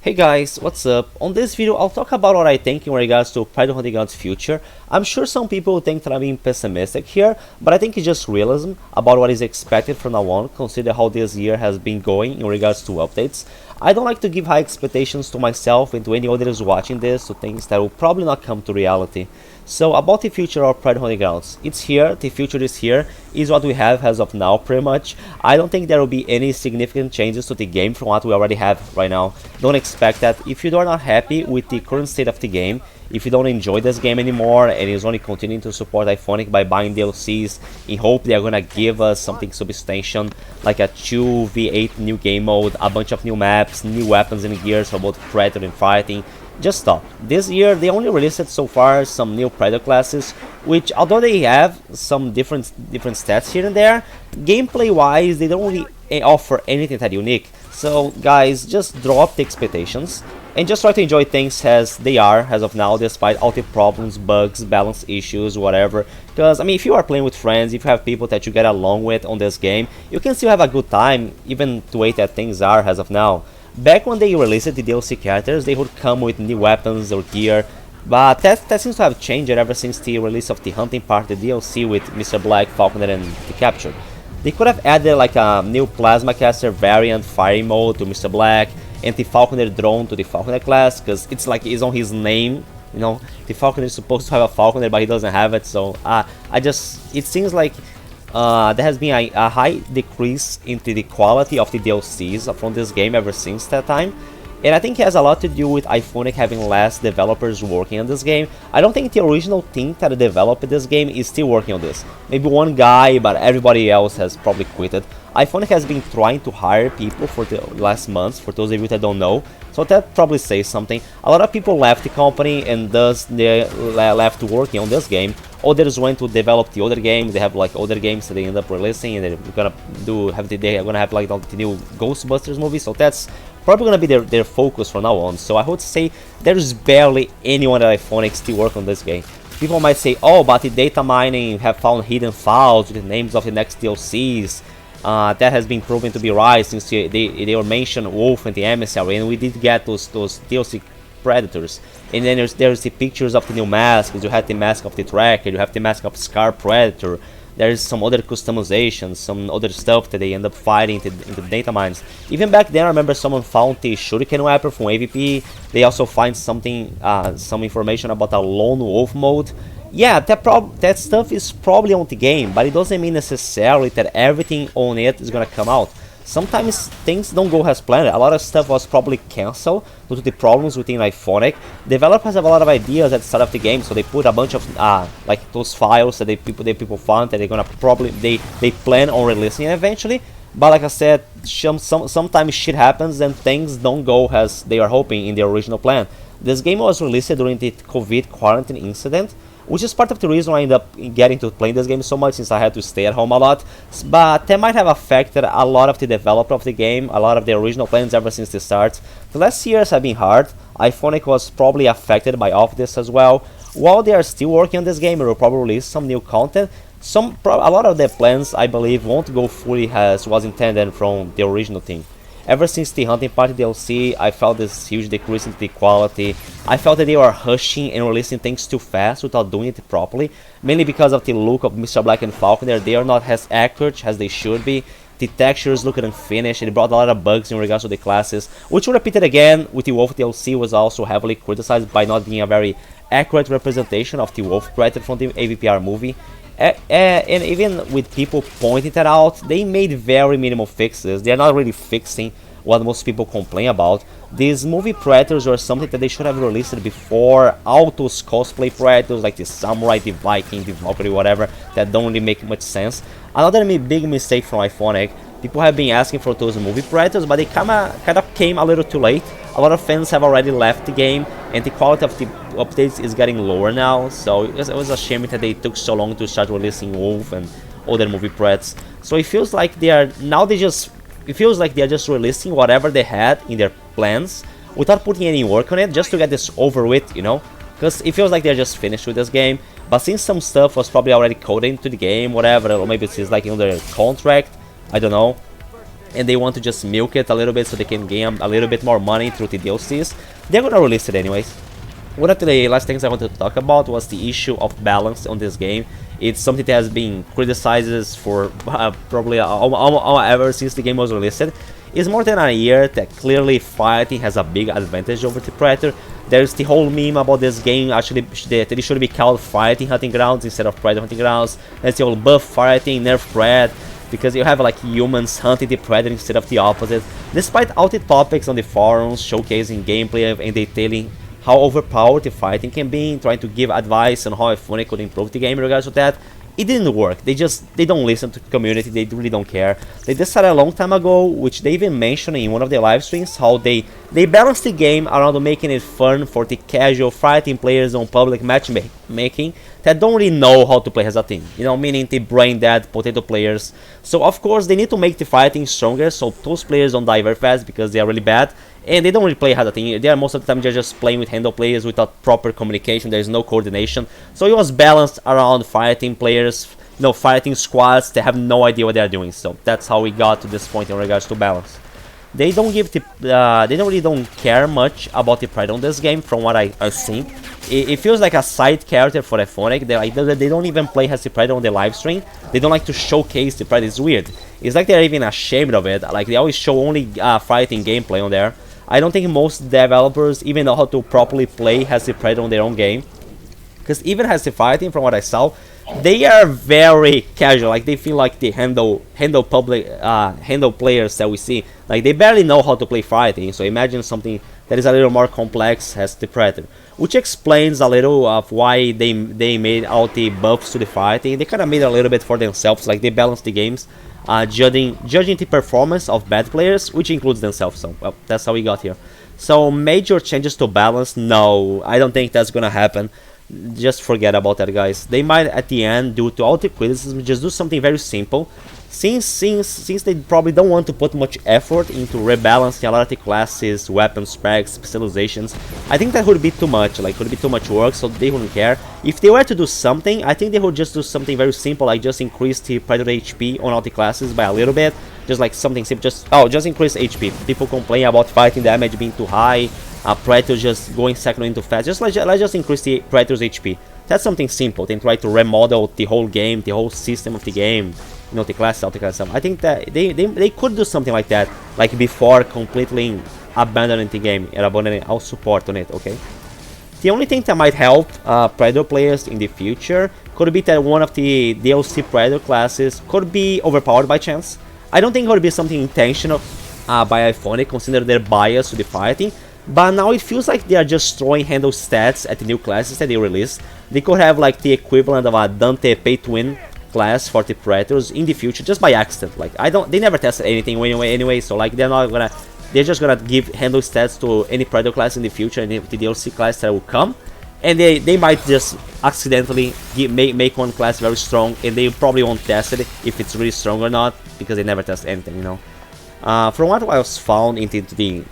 Hey guys, what's up? On this video, I'll talk about what I think in regards to Pride Hunting Ground's future. I'm sure some people think that I'm being pessimistic here, but I think it's just realism about what is expected from now on, consider how this year has been going in regards to updates. I don't like to give high expectations to myself and to anyone that is watching this, to things that will probably not come to reality. So about the future of Pride Hunting Grounds, it's here, the future is here, is what we have as of now pretty much. I don't think there will be any significant changes to the game from what we already have right now. Don't expect that. If you are not happy with the current state of the game, if you don't enjoy this game anymore and is only continuing to support Iphonic by buying DLCs in hope they are gonna give us something substantial like a 2v8 new game mode, a bunch of new maps, new weapons and gears for both Predator and fighting, just stop. This year they only released so far some new Predator classes, which although they have some different stats here and there, gameplay wise they don't really offer anything that unique. So guys, just drop the expectations and just try to enjoy things as they are as of now, despite all the problems, bugs, balance issues, whatever. Because I mean, if you are playing with friends, if you have people that you get along with on this game, you can still have a good time even the way that things are as of now. Back when they released the DLC characters, they would come with new weapons or gear, but that seems to have changed ever since the release of the Hunting Part, the DLC with Mr. Black, Falconer and the Capture. They could have added like a new Plasma Caster variant firing mode to Mr. Black and the Falconer drone to the Falconer class, because it's like it's on his name, you know. The Falconer is supposed to have a Falconer but he doesn't have it, so it seems like there has been a high decrease into the quality of the DLCs from this game ever since that time. And I think it has a lot to do with Iphonic having less developers working on this game. I don't think the original team that developed this game is still working on this. Maybe one guy, but everybody else has probably quitted. Iphonic has been trying to hire people for the last months, for those of you that don't know. So that probably says something. A lot of people left the company and thus they left working on this game. Others went to develop the other games. They have like other games that they end up releasing, and they're gonna have like the new Ghostbusters movie. So that's probably gonna be their focus from now on. So I would say there's barely anyone at Iphonic still work on this game. People might say, oh, but the data mining have found hidden files with the names of the next DLCs. That has been proven to be right since they were mentioned Wolf and the Emissary, and we did get those DLC Predators. And then there's the pictures of the new masks. You have the mask of the Tracker, you have the mask of Scar Predator. There's some other customizations, some other stuff that they end up fighting in the data mines. Even back then, I remember someone found the Shuriken weapon from AVP. They also find something, some information about a Lone Wolf mode. Yeah, that stuff is probably on the game, but it doesn't mean necessarily that everything on it is gonna come out. Sometimes things don't go as planned. A lot of stuff was probably cancelled due to the problems within Iphonic. Developers have a lot of ideas at the start of the game, so they put a bunch of like those files that people found that they're gonna probably they plan on releasing eventually. But like I said, sometimes shit happens and things don't go as they are hoping in the original plan. This game was released during the COVID quarantine incident, which is part of the reason I ended up getting to playing this game so much, since I had to stay at home a lot. But that might have affected a lot of the developer of the game, a lot of the original plans ever since the start. The last years have been hard. Iphonic was probably affected by all of this as well. While they are still working on this game, they will probably release some new content. A lot of their plans, I believe, won't go fully as was intended from the original team. Ever since the Hunting Party DLC, I felt this huge decrease in the quality. I felt that they were rushing and releasing things too fast without doing it properly, mainly because of the look of Mr. Black and Falconer. They are not as accurate as they should be. The textures look unfinished. It brought a lot of bugs in regards to the classes, which we repeated again with the Wolf DLC was also heavily criticized by not being a very accurate representation of the Wolf Predator from the AVPR movie. And even with people pointing that out, they made very minimal fixes. They're not really fixing what most people complain about. These movie Predators were something that they should have released before. All those cosplay Predators like the Samurai, the Viking, the Valkyrie, whatever, that don't really make much sense. Another big mistake from Iphonic. People have been asking for those movie Predators, but they kind of came a little too late. A lot of fans have already left the game, and the quality of the updates is getting lower now. So it was a shame that they took so long to start releasing Wolf and other movie Preds. So it feels like they're just releasing whatever they had in their plans without putting any work on it, just to get this over with, you know. Because it feels like they're just finished with this game. But since some stuff was probably already coded into the game, whatever, or maybe it's like under contract, I don't know. and they want to just milk it a little bit so they can gain a little bit more money through the DLCs, they're gonna release it anyways. One of the last things I wanted to talk about was the issue of balance on this game. It's something that has been criticized for probably ever since the game was released. It's more than a year that clearly fighting has a big advantage over the Predator. There's the whole meme about this game actually that it should be called Fighting Hunting Grounds instead of Predator Hunting Grounds. There's the whole buff fighting, nerf Pred, because you have like humans hunting the Predator instead of the opposite. Despite all the topics on the forums showcasing gameplay and detailing how overpowered the fighting can be, trying to give advice on how Iphonic could improve the game in regards to that, it didn't work. They don't listen to the community, they really don't care. They decided a long time ago, which they even mentioned in one of their live streams, how they balanced the game around making it fun for the casual fighting players on public matchmaking that don't really know how to play as a team, you know, meaning the brain dead potato players. So of course they need to make the fighting stronger so those players don't die very fast because they are really bad. And they don't really play as a team. They are most of the time just playing with handle players without proper communication. There is no coordination. So it was balanced around fighting players, you know, fighting squads that have no idea what they are doing. So that's how we got to this point in regards to balance. They don't give the, they really don't care much about the Predator in this game, from what I've seen. It feels like a side character for Iphonic. They don't even play as the Predator on the live stream. They don't like to showcase the Predator. It's weird. It's like they're even ashamed of it. Like they always show only fighting gameplay on there. I don't think most developers even know how to properly play as the Predator on their own game. Because even as the fighting, from what I saw, they are very casual. Like they feel like the handle players that we see. Like they barely know how to play fighting. So imagine something that is a little more complex as the Predator, which explains a little of why they made all the buffs to the fighting. They kind of made it a little bit for themselves. Like they balanced the games. Judging the performance of bad players, which includes themselves. So, well, that's how we got here. So, major changes to balance? No, I don't think that's gonna happen. Just forget about that, guys. They might, at the end, due to all the criticism, just do something very simple. Since they probably don't want to put much effort into rebalancing a lot of the classes, weapon specs, specializations, I think that would be too much. Like, would be too much work, so they wouldn't care. If they were to do something, I think they would just do something very simple, like just increase the Predator HP on all the classes by a little bit. Just like something simple, just increase HP. People complain about fighting damage being too high, Predator just going second into fast. Let's just increase the Predator's HP. That's something simple. Then try to remodel the whole game, the whole system of the game. You know, the classes, all the classes. I think that they could do something like that, like before completely abandoning the game and abandoning all support on it. Okay. The only thing that might help Predator players in the future could be that one of the DLC Predator classes could be overpowered by chance. I don't think it would be something intentional by Iphonic, considering their bias to the fighting. But now it feels like they are just throwing handle stats at the new classes that they released. They could have like the equivalent of a Dante pay-to-win class for the Predators in the future, just by accident. Like they never tested anything anyway, so like they're just gonna give handle stats to any Predator class in the future, and the DLC class that will come, and they might just accidentally make one class very strong, and they probably won't test it if it's really strong or not, because they never test anything, you know. From what was found into the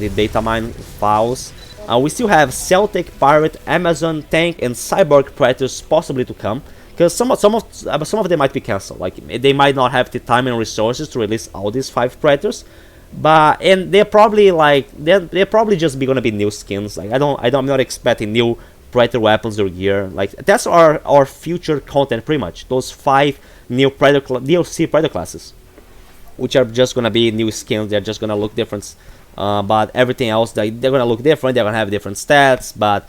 data mine files, we still have Celtic, Pirate, Amazon, Tank, and Cyborg Predators possibly to come. Because some of them might be cancelled. Like they might not have the time and resources to release all these 5 Predators, and they're probably like they're probably just gonna be new skins. Like I'm not expecting new Predator weapons or gear. Like that's our future content pretty much. Those 5 new DLC Predator classes, which are just gonna be new skins. They're just gonna look different, but everything else they're gonna look different. They're gonna have different stats, but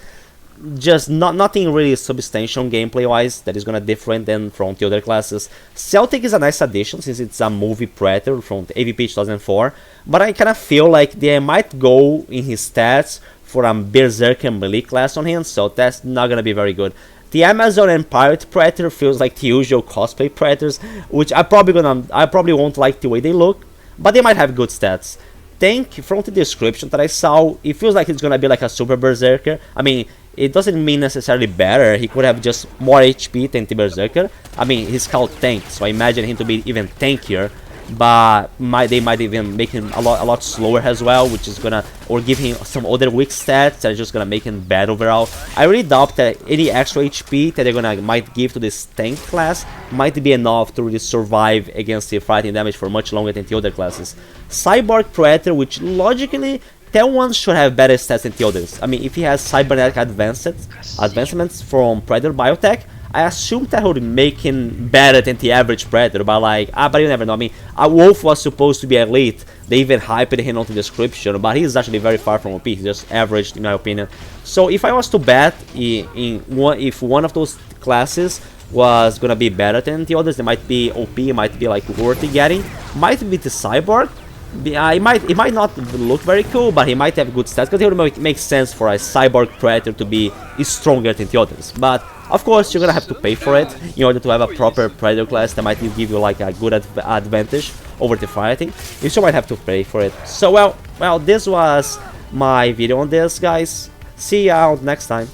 just nothing really substantial gameplay wise that is gonna different than from the other classes. Celtic is a nice addition since it's a movie Predator from the AVP 2004, but I kind of feel like they might go in his stats for a Berserker melee class on him, so that's not gonna be very good. The Amazon and Pirate Predator feels like the usual cosplay Predators, which I probably won't like the way they look, but they might have good stats. Tank, from the description that I saw, it feels like it's gonna be like a Super Berserker. I mean, it doesn't mean necessarily better. He could have just more HP than the Berserker. I mean, he's called Tank, so I imagine him to be even tankier. but they might even make him a lot slower as well, which is gonna, or give him some other weak stats that are just gonna make him bad overall. I really doubt that any extra HP that they're gonna might give to this tank class might be enough to really survive against the fighting damage for much longer than the other classes. Cyborg Predator, which logically that one should have better stats than the others. I mean, if he has cybernetic advancements from Predator Biotech, I assume that would make him better than the average Predator, but like, but you never know. I mean, a Wolf was supposed to be elite. They even hyped him on the description, but he's actually very far from OP. He's just average, in my opinion. So if I was to bet if one of those classes was gonna be better than the others, they might be OP, might be like worthy getting, might be the Cyborg. It might not look very cool, but he might have good stats, because it would make sense for a Cyborg Predator to be stronger than the others. But of course, you're gonna have to pay for it in order to have a proper Predator class that might give you like a good advantage over the fighting. You still might have to pay for it. So well, this was my video on this, guys. See you out next time.